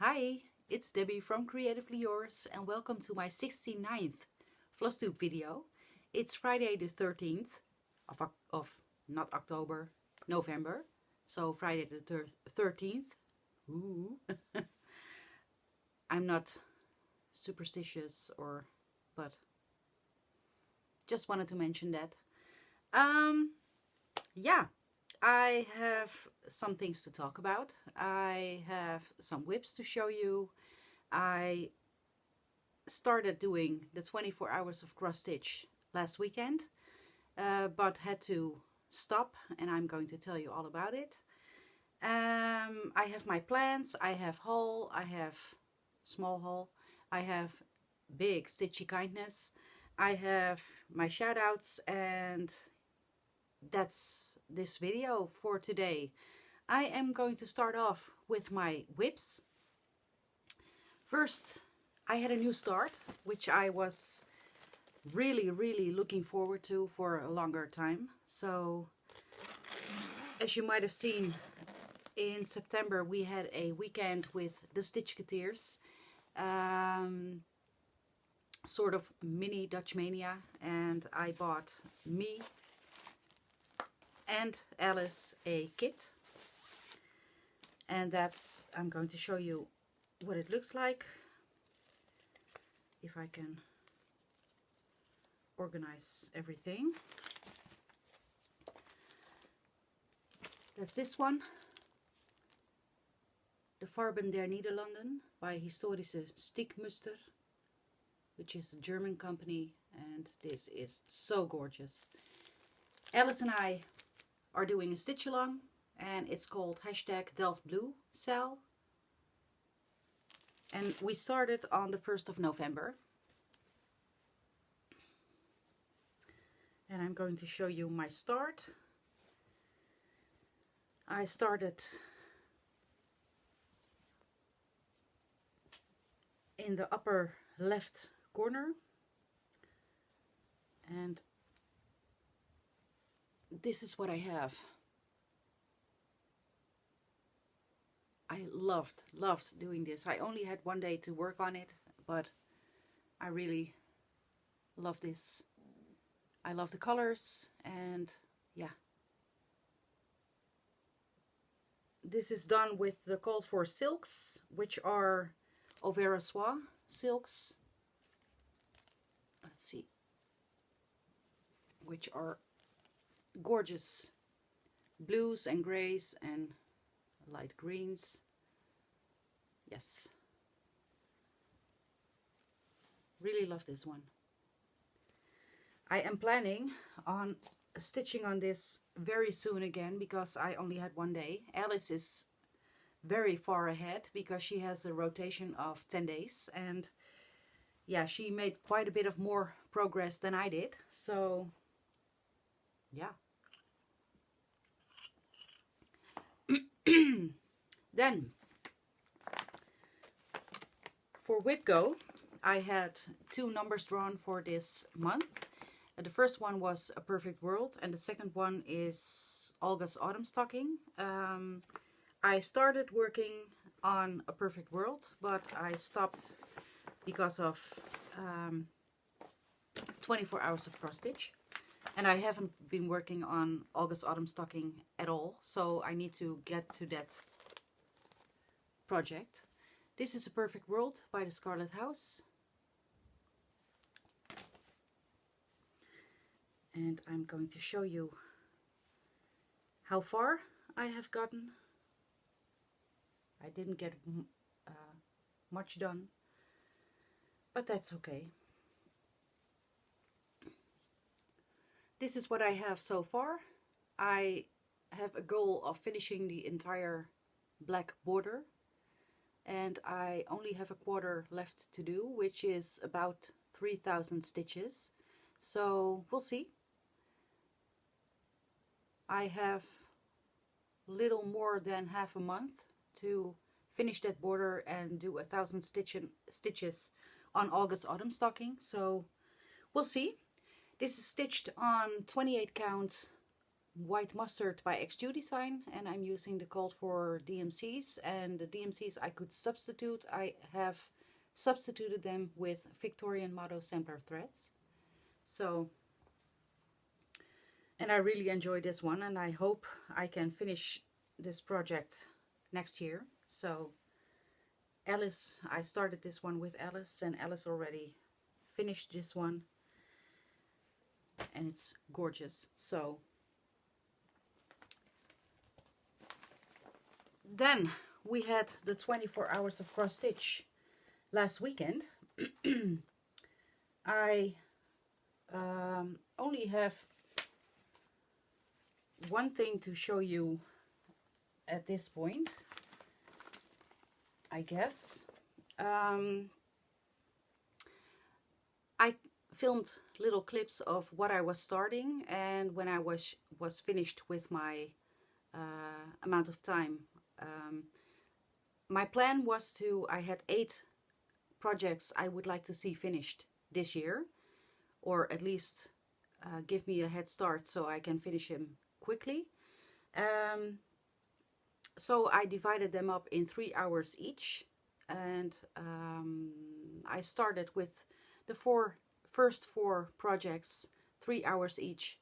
Hi, it's Debbie from Creatively Yours and welcome to my 69th Flosstube video. It's Friday the 13th of not October, November. So Friday the 13th. Ooh. I'm not superstitious but just wanted to mention that. Yeah. I have some things to talk about. I have some whips to show you. I started doing the 24 hours of cross stitch last weekend, but had to stop, and I'm going to tell you all about it. I have my plans. I have haul. I have small haul. I have big stitchy kindness. I have my shout outs, and that's this video for today. I am going to start off with my whips. First, I had a new start, which I was really looking forward to for a longer time. So, as you might have seen, in September we had a weekend with the Stitchketeers, sort of mini Dutch Mania, and I bought me and Alice a kit, and I'm going to show you what it looks like, if I can organize everything. That's this one, the Farben der Niederlanden by Historische Stickmuster, which is a German company, and this is so gorgeous. Alice and I are doing a stitch along, and it's called #DelftBlue Cell, and we started on the 1st of November, and I'm going to show you my start. I started in the upper left corner, and this is what I have. I loved doing this. I only had one day to work on it, but I really love this. I love the colors, and yeah. This is done with the called for silks, which are Overa Soie silks. Let's see. Which are gorgeous blues and grays and light greens. Yes, really love this one. I am planning on stitching on this very soon again, because I only had one day. Alice is very far ahead because she has a rotation of 10 days, and yeah, she made quite a bit of more progress than I did, so yeah. Then for whip go, I had two numbers drawn for this month. The first one was A Perfect World, and the second one is Olga's Autumn Stocking. I started working on A Perfect World, but I stopped because of 24 hours of cross stitch. And I haven't been working on August Autumn Stocking at all, so I need to get to that project. This is A Perfect World by the Scarlett House. And I'm going to show you how far I have gotten. I didn't get much done, but that's okay. This is what I have so far. I have a goal of finishing the entire black border, and I only have a quarter left to do, which is about 3,000 stitches. So we'll see. I have little more than half a month to finish that border and do 1,000 stitches on August Autumn Stocking. So we'll see. This is stitched on 28 count white mustard by XJuDesign, and I'm using the code for DMCs, and the DMCs I could substitute. I have substituted them with Victorian Motto sampler threads. So, and I really enjoy this one, and I hope I can finish this project next year. So Alice, I started this one with Alice, and Alice already finished this one, and it's gorgeous. So then we had the 24 hours of cross stitch last weekend. I only have one thing to show you at this point, I guess. I filmed little clips of what I was starting, and when I was finished with my amount of time. My plan was I had 8 projects I would like to see finished this year, or at least give me a head start so I can finish them quickly. So I divided them up in 3 hours each, and I started with the first four projects, 3 hours each,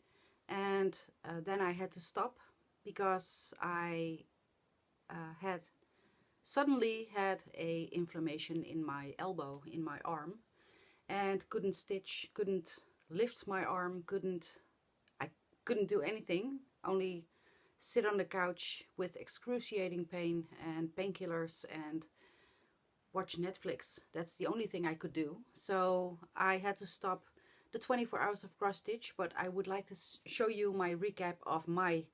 and then I had to stop because I suddenly had a inflammation in my elbow, in my arm, and couldn't stitch, couldn't lift my arm, I couldn't do anything, only sit on the couch with excruciating pain and painkillers and watch Netflix. That's the only thing I could do. So I had to stop the 24 hours of cross stitch, but I would like to show you my recap of my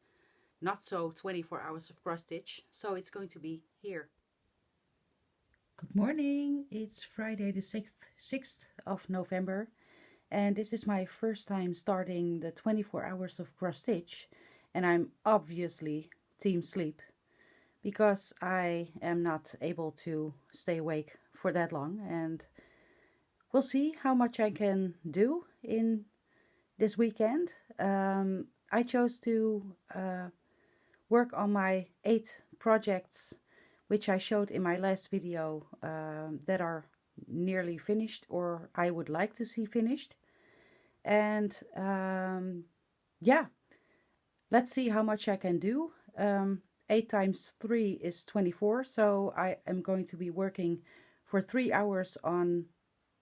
not so 24 hours of cross stitch. So it's going to be here. Good morning. It's Friday the 6th of November, and this is my first time starting the 24 hours of cross stitch, and I'm obviously team sleep because I am not able to stay awake for that long, and we'll see how much I can do in this weekend. I chose to work on my 8 projects which I showed in my last video that are nearly finished or I would like to see finished. And yeah, let's see how much I can do. 8 times 3 is 24, so I am going to be working for 3 hours on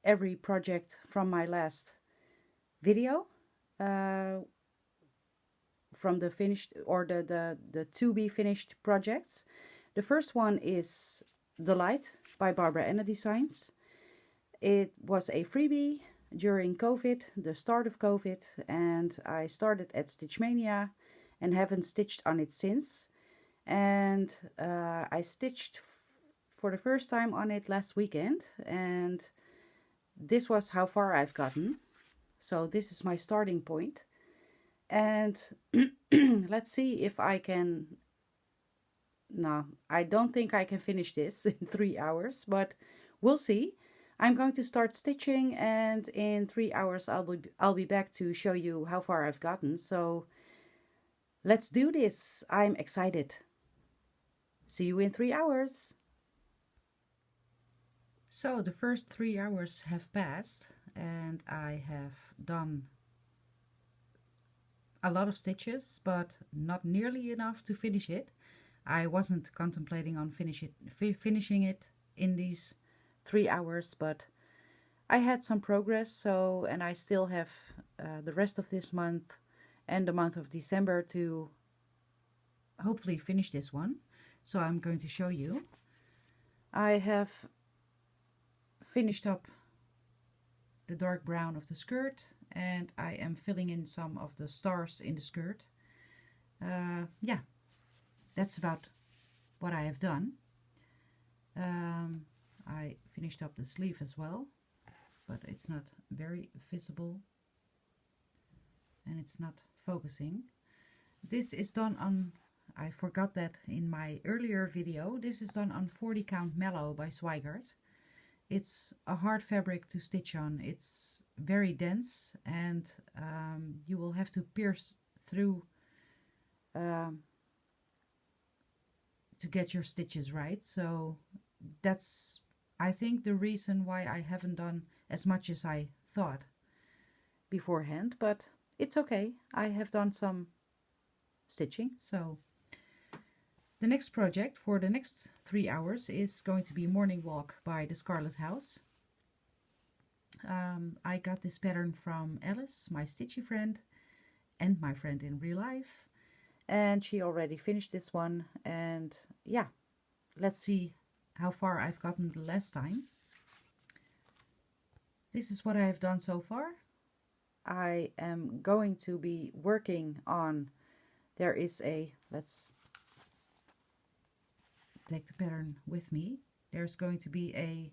every project from my last video, from the finished or the to be finished projects. The first one is The Light by Barbara Anna Designs. It was a freebie during COVID, the start of COVID, and I started at Stitchmania and haven't stitched on it since. And I stitched for the first time on it last weekend, and this was how far I've gotten. So this is my starting point. And let's see if I can... No, I don't think I can finish this in 3 hours, but we'll see. I'm going to start stitching, and in 3 hours I'll be back to show you how far I've gotten. So let's do this. I'm excited. See you in 3 hours. So the first 3 hours have passed, and I have done a lot of stitches, but not nearly enough to finish it. I wasn't contemplating on finishing it in these 3 hours, but I had some progress. So, and I still have the rest of this month and the month of December to hopefully finish this one. So I'm going to show you. I have finished up the dark brown of the skirt, and I am filling in some of the stars in the skirt. Yeah. That's about what I have done. I finished up the sleeve as well, but it's not very visible and it's not focusing. This is done on, I forgot that in my earlier video, this is done on 40 count Mallow by Zweigart. It's a hard fabric to stitch on. It's very dense, and you will have to pierce through to get your stitches right. So that's, I think, the reason why I haven't done as much as I thought beforehand, but it's okay. I have done some stitching. So the next project for the next 3 hours is going to be Morning Walk by the Scarlett House. I got this pattern from Alice, my stitchy friend, and my friend in real life. And she already finished this one. And yeah, let's see how far I've gotten the last time. This is what I have done so far. I am going to be working on, there is a, let's take the pattern with me. There's going to be a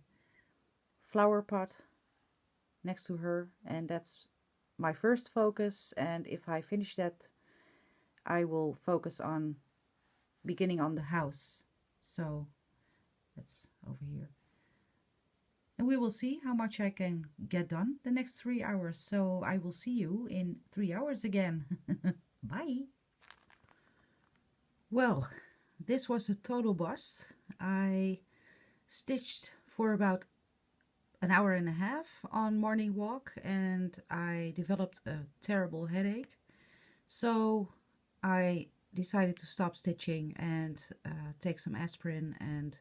flower pot next to her, and that's my first focus. And if I finish that, I will focus on beginning on the house. So that's over here. And we will see how much I can get done the next 3 hours. So I will see you in 3 hours again. Bye. Well, this was a total bust. I stitched for about an hour and a half on Morning Walk, and I developed a terrible headache. So I decided to stop stitching and take some aspirin and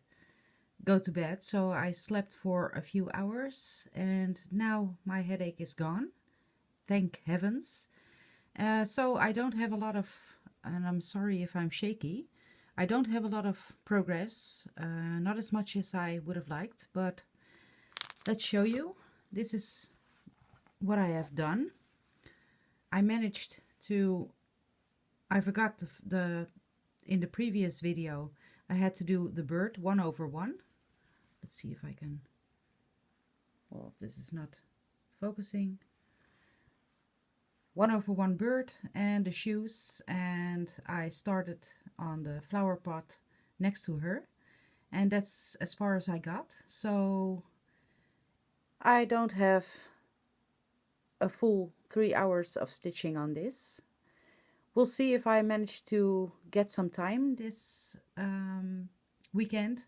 go to bed. So I slept for a few hours, and now my headache is gone. Thank heavens. So I don't have a lot of, and I'm sorry if I'm shaky, I don't have a lot of progress, not as much as I would have liked, but let's show you. This is what I have done. I managed to, I forgot in the previous video, I had to do the bird 1/1. Let's see if I can, well, this is not focusing. 1/1 bird and the shoes, and I started on the flower pot next to her, and that's as far as I got. So I don't have a full 3 hours of stitching on this. We'll see if I manage to get some time this weekend,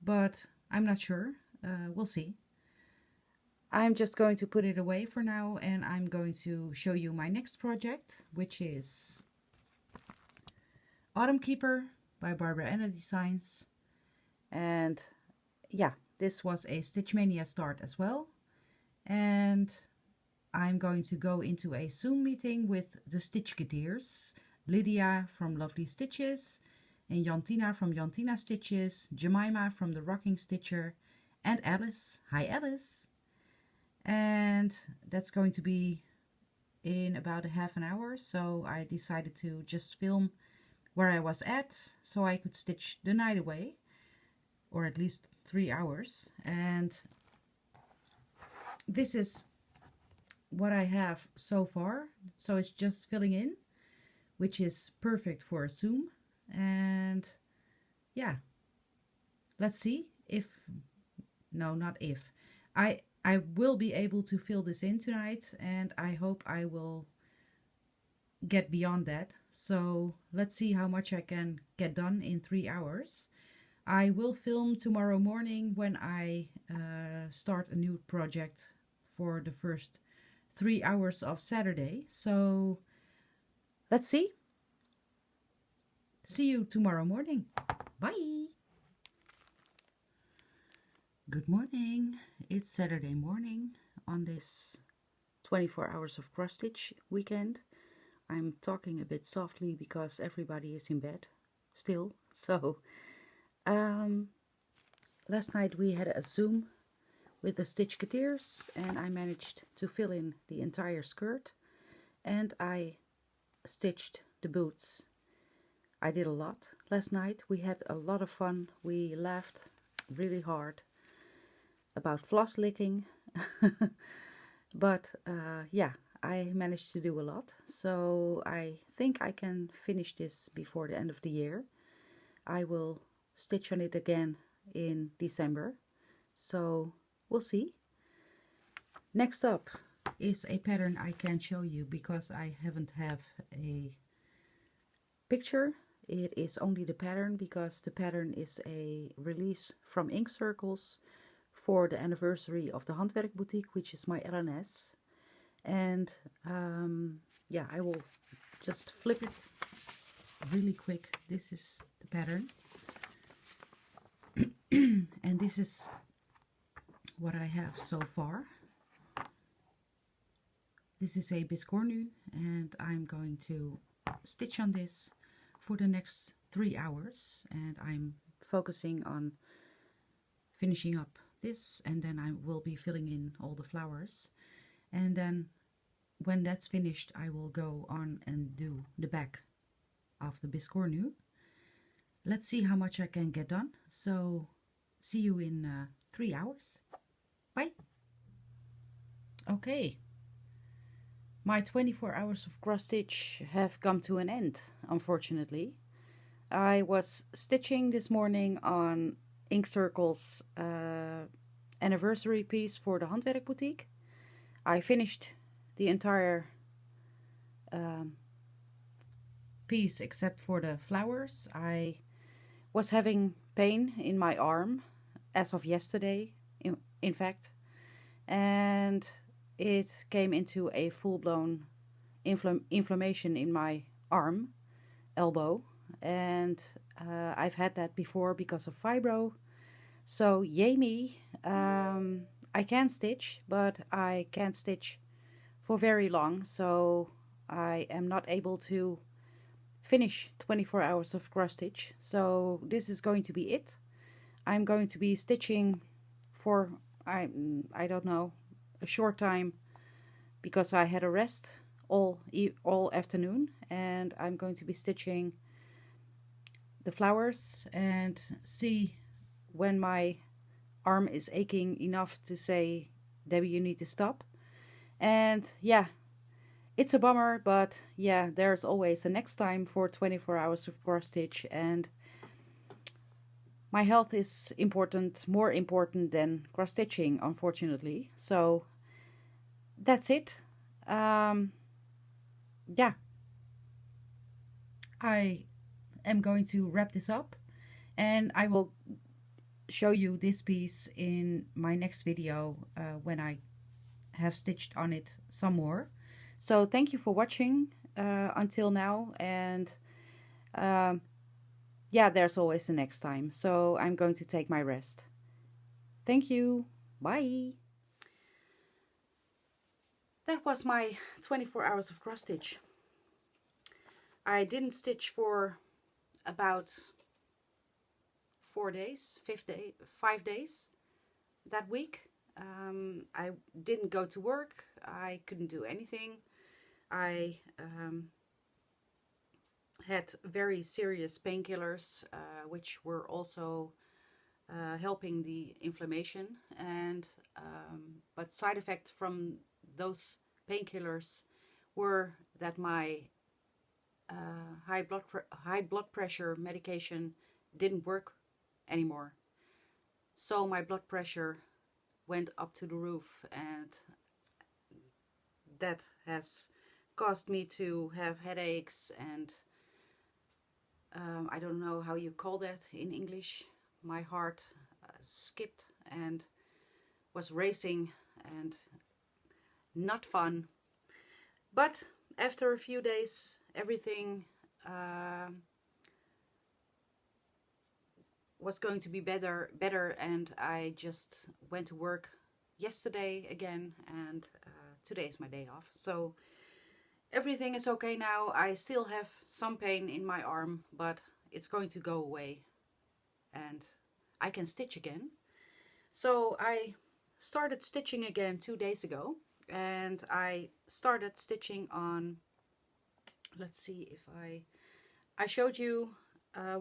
but I'm not sure. We'll see. I'm just going to put it away for now, and I'm going to show you my next project, which is Autumn Keeper by Barbara Anna Designs. And yeah, this was a Stitch Mania start as well. And I'm going to go into a Zoom meeting with the Stitchketeers, Lydia from Lovely Stitches, and Jantina from Jantina Stitches, Jemima from the Rocking Stitcher, and Alice. Hi Alice! And that's going to be in about a half an hour, so I decided to just film where I was at so I could stitch the night away, or at least 3 hours. And this is what I have so far, so it's just filling in, which is perfect for a Zoom. And yeah, let's see if, no, not if, I will be able to fill this in tonight, and I hope I will get beyond that. So let's see how much I can get done in 3 hours. I will film tomorrow morning when I start a new project for the first 3 hours of Saturday. So let's see. See you tomorrow morning. Bye. Good morning. It's Saturday morning on this 24 hours of cross stitch weekend. I'm talking a bit softly because everybody is in bed still. So last night we had a Zoom with the Stitchketeers, and I managed to fill in the entire skirt, and I stitched the boots. I did a lot last night. We had a lot of fun. We laughed really hard about floss licking. But yeah, I managed to do a lot. So I think I can finish this before the end of the year. I will stitch on it again in December. So we'll see. Next up is a pattern I can show you because I haven't have a picture. It is only the pattern because the pattern is a release from Ink Circles for the anniversary of the Handwerkboetiek, which is my LNS. And yeah, I will just flip it really quick. This is the pattern. And this is what I have so far. This is a Biscornu, and I'm going to stitch on this for the next 3 hours, and I'm focusing on finishing up this, and then I will be filling in all the flowers, and then when that's finished I will go on and do the back of the Biscornu. Let's see how much I can get done. So see you in 3 hours. Bye. Okay, my 24 hours of cross stitch have come to an end, unfortunately. I was stitching this morning on Ink Circles anniversary piece for the Handwerkboetiek. I finished the entire piece except for the flowers. I was having pain in my arm as of yesterday, in fact, and it came into a full-blown inflammation in my arm, elbow, and I've had that before because of fibro. So yay me, I can stitch, but I can't stitch for very long, so I am not able to finish 24 hours of cross stitch. So this is going to be it. I'm going to be stitching for I don't know, a short time, because I had a rest all afternoon, and I'm going to be stitching the flowers and see when my arm is aching enough to say, Debbie, you need to stop. And yeah, it's a bummer, but yeah, there's always a next time for 24 hours of cross stitch, and my health is important, more important than cross stitching, unfortunately. So that's it. Yeah, I am going to wrap this up, and I will show you this piece in my next video when I have stitched on it some more. So thank you for watching until now, and yeah, there's always the next time. So I'm going to take my rest. Thank you. Bye. That was my 24 hours of cross stitch. I didn't stitch for about 4 days, 5 days that week. I didn't go to work. I couldn't do anything. I had very serious painkillers, which were also helping the inflammation, and but side effect from those painkillers were that my high blood pressure medication didn't work anymore. So my blood pressure went up to the roof, and that has caused me to have headaches, and I don't know how you call that in English. My heart skipped and was racing, and not fun. But after a few days, everything was going to be better, and I just went to work yesterday again, and today is my day off. So everything is okay now. I still have some pain in my arm, but it's going to go away, and I can stitch again. So I started stitching again 2 days ago, and I started stitching on, let's see if I showed you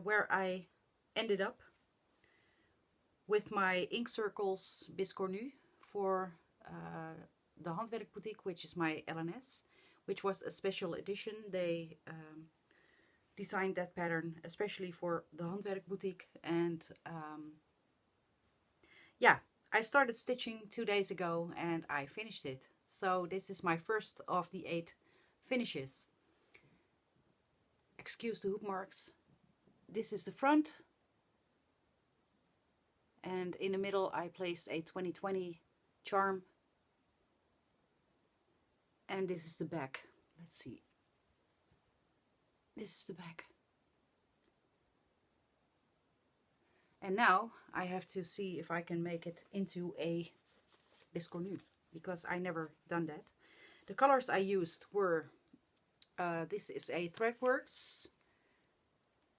where I ended up with my Ink Circles Biscornu for the Handwerkboetiek, which is my LNS, which was a special edition. They designed that pattern especially for the Handwerkboetiek, and yeah, I started stitching 2 days ago and I finished it. So this is my first of the 8 finishes. excuse the hoop marks. This is the front. And in the middle I placed a 2020 charm. And this is the back. Let's see. This is the back. And now I have to see if I can make it into a Biscornu, because I never done that. The colors I used were, this is a Threadworx,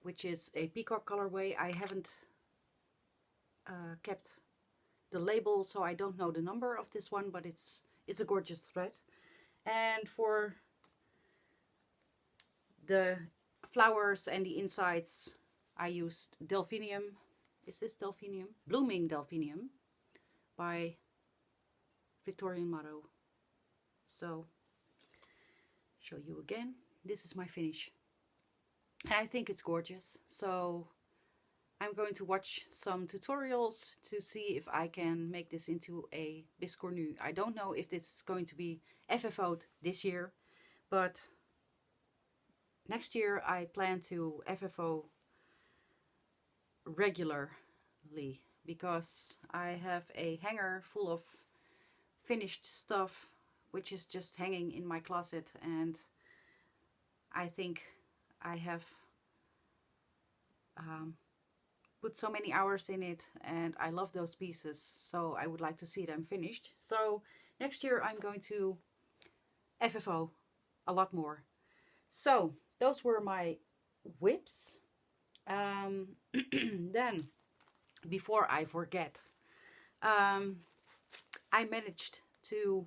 which is a peacock colorway. I haven't kept the label, so I don't know the number of this one, but it's a gorgeous thread. And for the flowers and the insides, I used Delphinium. Is this Delphinium? Blooming Delphinium by Victorian Motto. So, show you again. This is my finish. And I think it's gorgeous. So, I'm going to watch some tutorials to see if I can make this into a Biscornu. I don't know if this is going to be FFO'd this year, but next year I plan to FFO regularly, because I have a hanger full of finished stuff which is just hanging in my closet, and I think I have put so many hours in it, and I love those pieces, so I would like to see them finished. So next year I'm going to FFO a lot more. So those were my whips. Then, before I forget, I managed to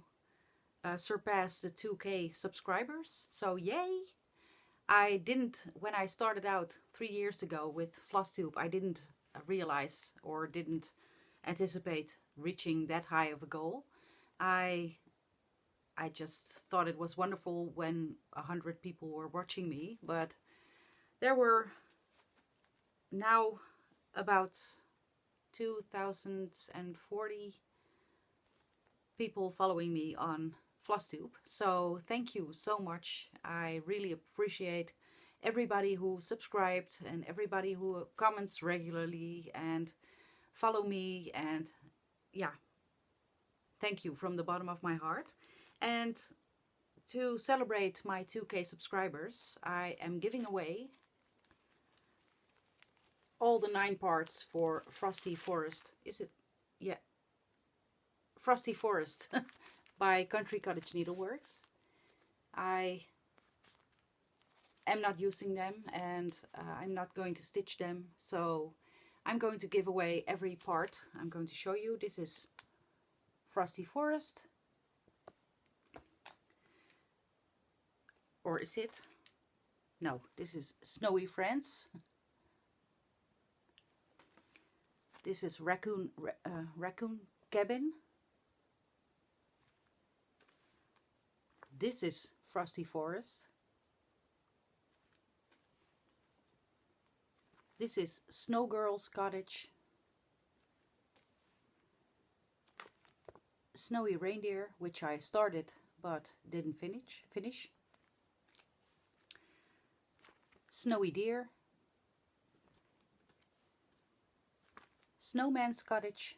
surpass the 2K subscribers, so yay! I didn't, when I started out 3 years ago with Flosstube, I didn't realize or didn't anticipate reaching that high of a goal. I just thought it was wonderful when 100 people were watching me, but there were now about 2,040 people following me on Flosstube. So thank you so much. I really appreciate everybody who subscribed and everybody who comments regularly and follow me, and yeah, thank you from the bottom of my heart. And to celebrate my 2K subscribers, I am giving away all the 9 parts for Frosty Forest. Is it? Yeah. Frosty Forest by Country Cottage Needleworks. I am not using them, and I'm not going to stitch them, so I'm going to give away every part. I'm going to show you. This is Frosty Forest. Or is it? No, this is Snowy France. This is Raccoon Cabin. This is Frosty Forest. This is Snow Girl's Cottage. Snowy Reindeer, which I started but didn't finish. Snowy Deer. Snowman's Cottage.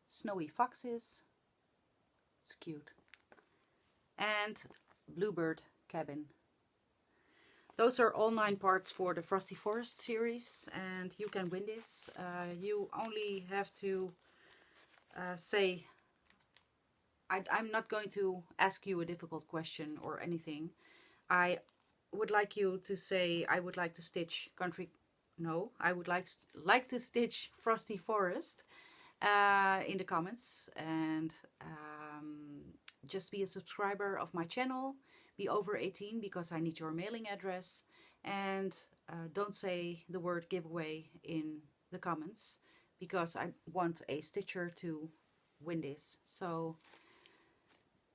Snowy Foxes. It's cute. And Bluebird Cabin. Those are all 9 parts for the Frosty Forest series, and you can win this. You only have to say, I'm not going to ask you a difficult question or anything. I would like you to say, I would like to stitch I would like to stitch Frosty Forest in the comments, and just be a subscriber of my channel, be over 18 because I need your mailing address, and don't say the word giveaway in the comments because I want a stitcher to win this. So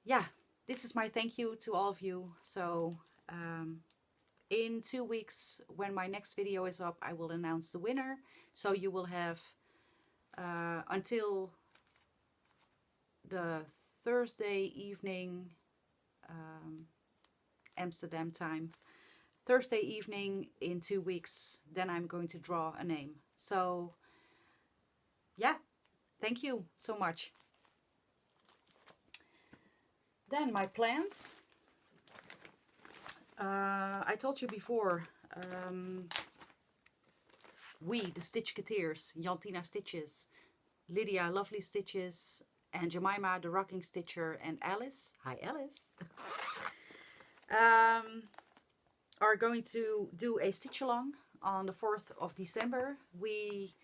yeah, this is my thank you to all of you. So in 2 weeks, when my next video is up, I will announce the winner. So you will have until the Thursday evening Amsterdam time. Thursday evening in 2 weeks, then I'm going to draw a name. So yeah, thank you so much. Then my plans. I told you before, we, the Stitchketeers, Jantina Stitches, Lydia Lovely Stitches, and Jemima the Rocking Stitcher, and Alice, hi Alice, are going to do a stitch along on the 4th of December. We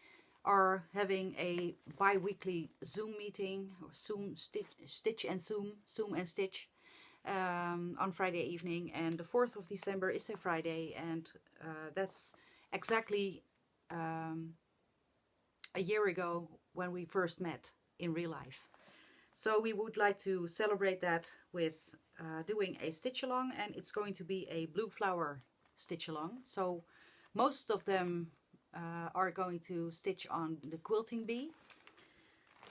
are having a bi-weekly Zoom meeting, or Stitch and Zoom and Stitch, on Friday evening, and the 4th of December is a Friday, and that's exactly a year ago when we first met in real life. So we would like to celebrate that with doing a stitch along, and it's going to be a blue flower stitch along. So most of them are going to stitch on the quilting bee.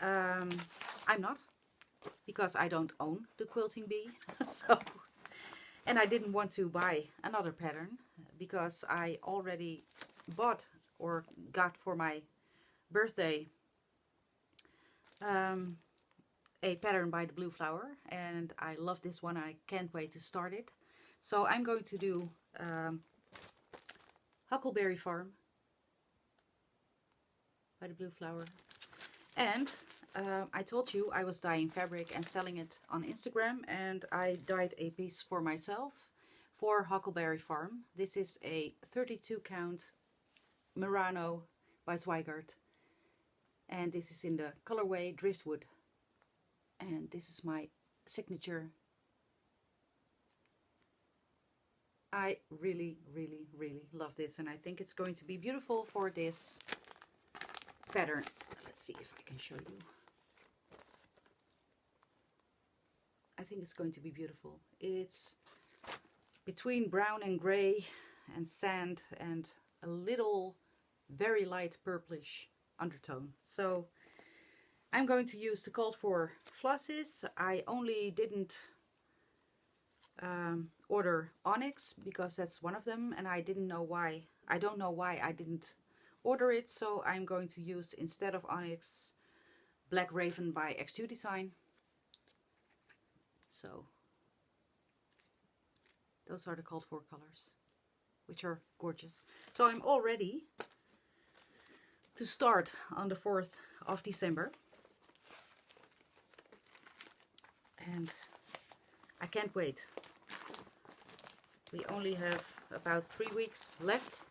I'm not, because I don't own the quilting bee. So, and I didn't want to buy another pattern because I already bought or got for my birthday a pattern by the Blue Flower, and I love this one. I can't wait to start it. So I'm going to do Huckleberry Farm by the Blue Flower. And I told you I was dyeing fabric and selling it on Instagram, and I dyed a piece for myself for Huckleberry Farm. This is a 32 count Murano by Zweigart, and this is in the colorway Driftwood, and this is my signature. I really love this, and I think it's going to be beautiful for this pattern. Let's see if I can show you. I think it's going to be beautiful. It's between brown and gray and sand and a little very light purplish undertone. So I'm going to use the called for flosses. I only didn't order onyx because that's one of them, and I didn't know why. I don't know why I didn't order it. So I'm going to use, instead of onyx, Black Raven by XJuDesign. So those are the called for colors, which are gorgeous. So I'm all ready to start on the 4th of December. And I can't wait. We only have about 3 weeks left.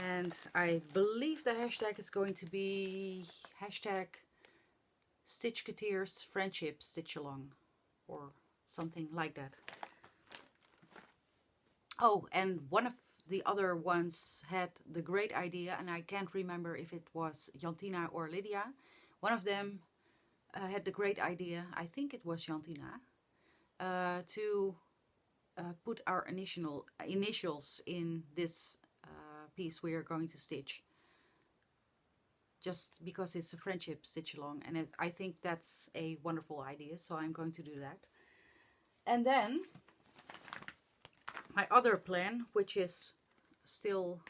And I believe the hashtag is going to be hashtag Stitchketeers Friendship Stitch Along, or something like that. Oh, and one of the other ones had the great idea, and I can't remember if it was Jantina or Lydia. One of them had the great idea, I think it was Jantina, to put our initials in this piece we are going to stitch, just because it's a friendship stitch along, and I think that's a wonderful idea, so I'm going to do that. And then my other plan, which is still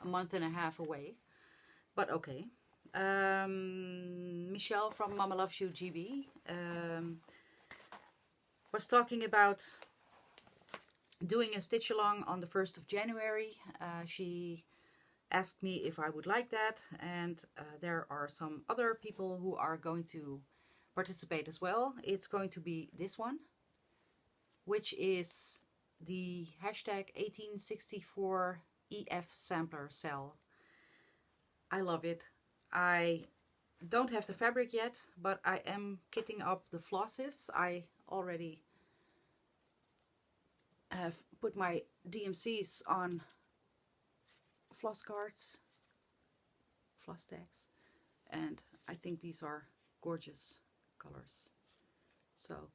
a month and a half away, but okay. Michelle from Mama Loves You GB was talking about doing a stitch along on the 1st of January. She asked me if I would like that, and there are some other people who are going to participate as well. It's going to be this one, which is the hashtag 1864 EF sampler cell. I love it. I don't have the fabric yet, but I am kitting up the flosses. I already have put my DMCs on floss cards, floss tags, and I think these are gorgeous colors. So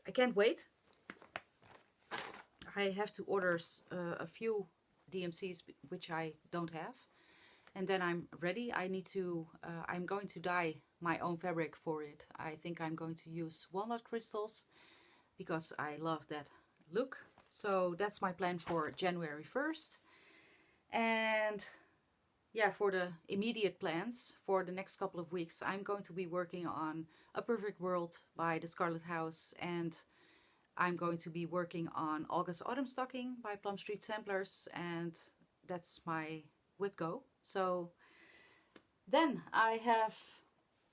I can't wait. I have to order a few DMCs which I don't have, and then I'm ready. I need to I'm going to dye my own fabric for it. I think I'm going to use walnut crystals, because I love that look. So that's my plan for January 1st. And yeah, for the immediate plans for the next couple of weeks, I'm going to be working on A Perfect World by the Scarlett House, and I'm going to be working on August Autumn Stocking by Plum Street Samplers, and that's my whip go. So then I have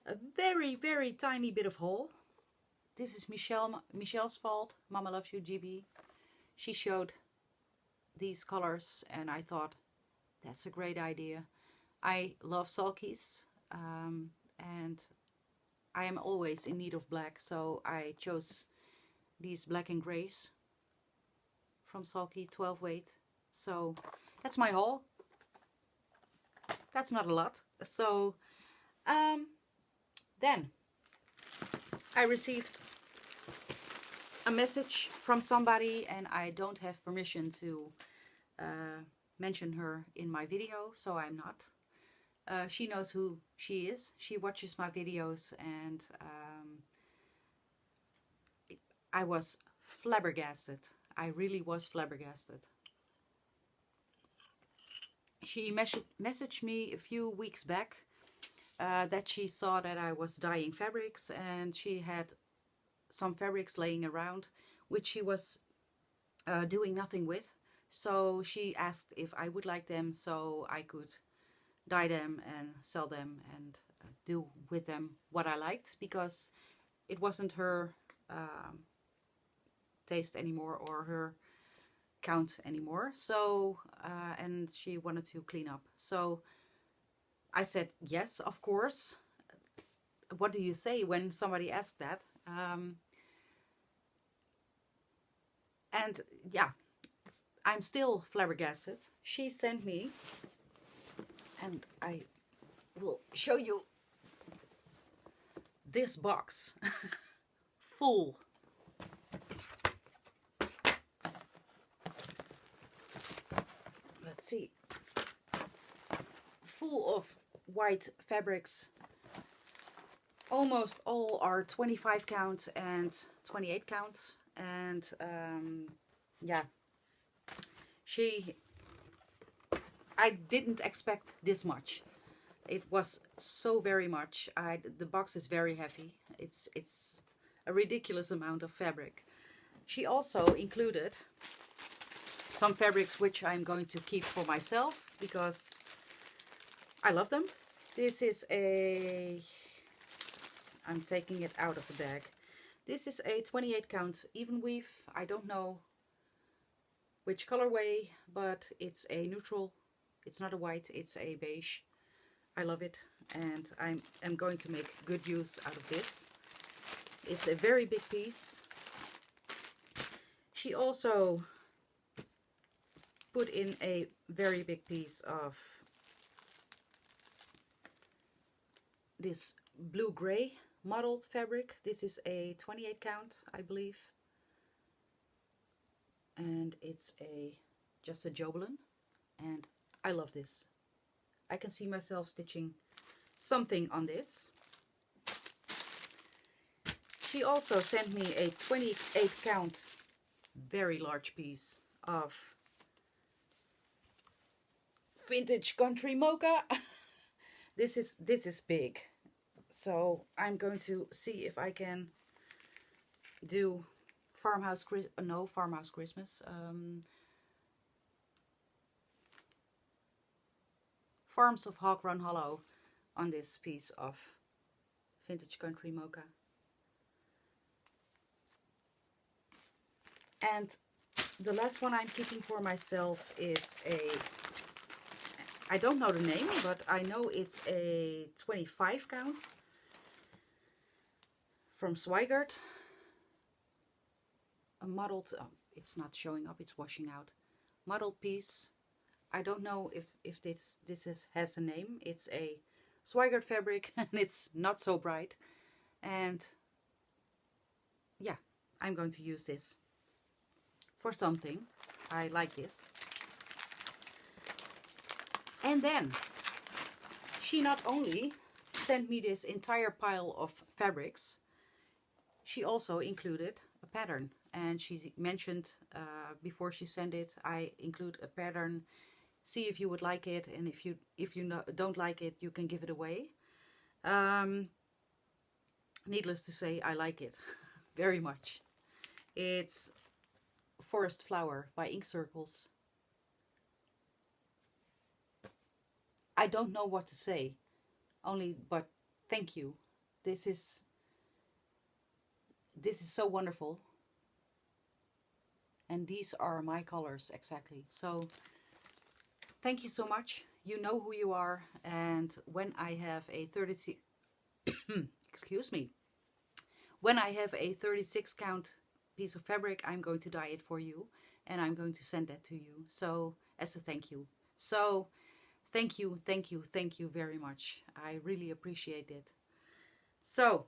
a very, very tiny bit of haul. This is Michelle's fault. Mama loves you, GB. She showed these colors and I thought, that's a great idea. I love sulkies, and I am always in need of black, so I chose these black and grays from Sulky, 12 weight. So that's my haul. That's not a lot. So then I received a message from somebody, and I don't have permission to mention her in my video, so I'm not. She knows who she is. She watches my videos, and I was flabbergasted. I really was flabbergasted. She messaged me a few weeks back that she saw that I was dyeing fabrics, and she had some fabrics laying around which she was doing nothing with. So she asked if I would like them so I could dye them and sell them and do with them what I liked, because it wasn't her taste anymore or her count anymore. So and she wanted to clean up. So I said yes, of course. What do you say when somebody asks that? And yeah, I'm still flabbergasted. She sent me, and I will show you this box full. Let's see. Full of white fabrics. Almost all are 25 count and 28 count. And yeah, I didn't expect this much. It was so very much. The box is very heavy. It's a ridiculous amount of fabric. She also included some fabrics which I'm going to keep for myself because I love them. This is I'm taking it out of the bag. This is a 28 count even weave. I don't know which colorway, but it's a neutral. It's not a white, it's a beige. I love it, and I'm going to make good use out of this. It's a very big piece. She also put in a very big piece of this blue-gray mottled fabric. This is a 28 count, I believe, and it's just a jobelan, and I love this. I can see myself stitching something on this. She also sent me a 28 count very large piece of vintage country mocha. This is big. So I'm going to see if I can do Farmhouse Christmas. Farms of Hog Run Hollow on this piece of vintage country mocha. And the last one I'm keeping for myself is I don't know the name, but I know it's a 25 count from Zweigart. A mottled, it's not showing up, it's washing out. Mottled piece. I don't know if this has a name. It's a Zweigart fabric and it's not so bright. And yeah, I'm going to use this for something. I like this. And then she not only sent me this entire pile of fabrics, she also included a pattern, and she mentioned before she sent it, I include a pattern, see if you would like it, and if you don't like it, you can give it away. Needless to say, I like it very much. It's Forest Flower by Ink Circles. I don't know what to say, but thank you. This is so wonderful. And these are my colors exactly. So thank you so much. You know who you are. And when I have a 36 excuse me. When I have a 36 count piece of fabric, I'm going to dye it for you, and I'm going to send that to you. So as a thank you. So thank you, thank you, thank you very much. I really appreciate it. So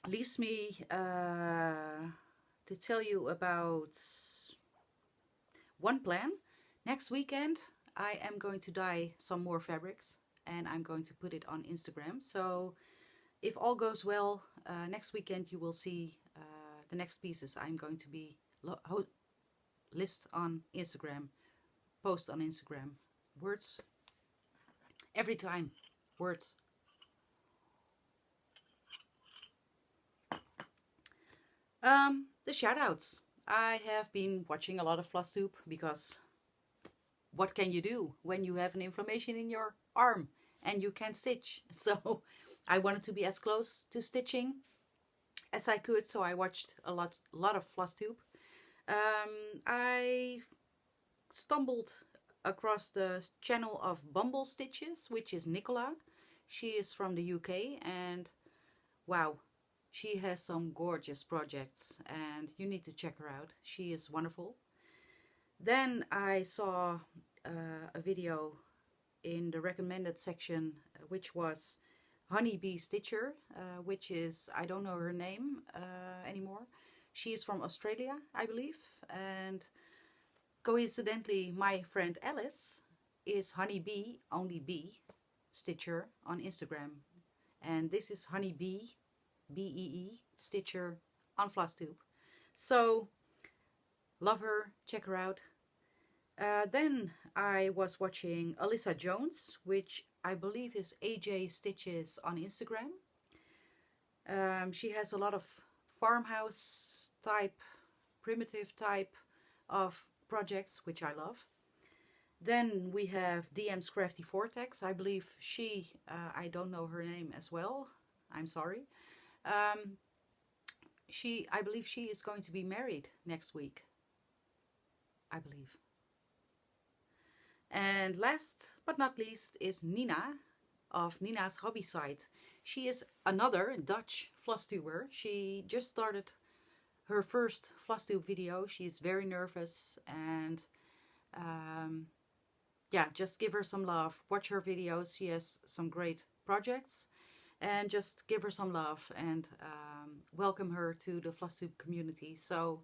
leaves me to tell you about one plan. Next weekend I am going to dye some more fabrics, and I'm going to put it on Instagram. So if all goes well, next weekend you will see the next pieces I'm going to be list on Instagram, post on Instagram. Words every time, words. The shoutouts. I have been watching a lot of Flosstube because what can you do when you have an inflammation in your arm and you can't stitch? So I wanted to be as close to stitching as I could, so I watched a lot of Flosstube. I stumbled across the channel of Bumble Stitches, which is Nicola. She is from the UK, and wow, she has some gorgeous projects, and you need to check her out. She is wonderful. Then I saw a video in the recommended section, which was Honeybee Stitcher, which is, I don't know her name anymore. She is from Australia, I believe, and coincidentally my friend Alice is Honeybee, only bee, Stitcher on Instagram, and this is Honeybee, B-E-E, Stitcher on Flosstube. So love her, check her out. Then I was watching Alyssa Jones, which I believe is AJ Stitches on Instagram. She has a lot of farmhouse type, primitive type of projects, which I love. Then we have DM's Crafty Vortex. I believe she, I don't know her name as well, I'm sorry. I believe she is going to be married next week, I believe. And last but not least is Nina of Nina's Hobby Site. She is another Dutch Flosstuber. She just started her first Flosstube video. She's very nervous, and yeah, just give her some love. Watch her videos. She has some great projects, and just give her some love and welcome her to the Flosstube community. So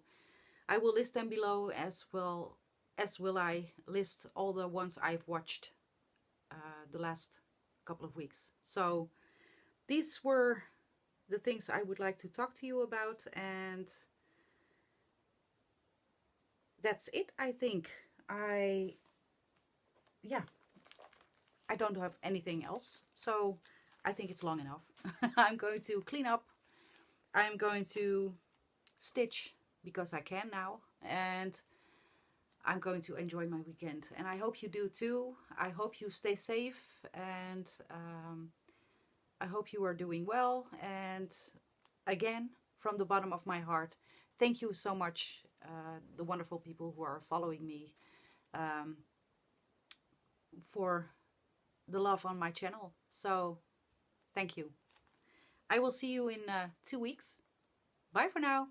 I will list them below, as well as will I list all the ones I've watched the last couple of weeks. So these were the things I would like to talk to you about, and that's it, I think. I don't have anything else, so I think it's long enough. I'm going to clean up. I'm going to stitch because I can now, and I'm going to enjoy my weekend, and I hope you do too. I hope you stay safe, and I hope you are doing well. And again, from the bottom of my heart, thank you so much, the wonderful people who are following me, for the love on my channel. So thank you. I will see you in 2 weeks. Bye for now.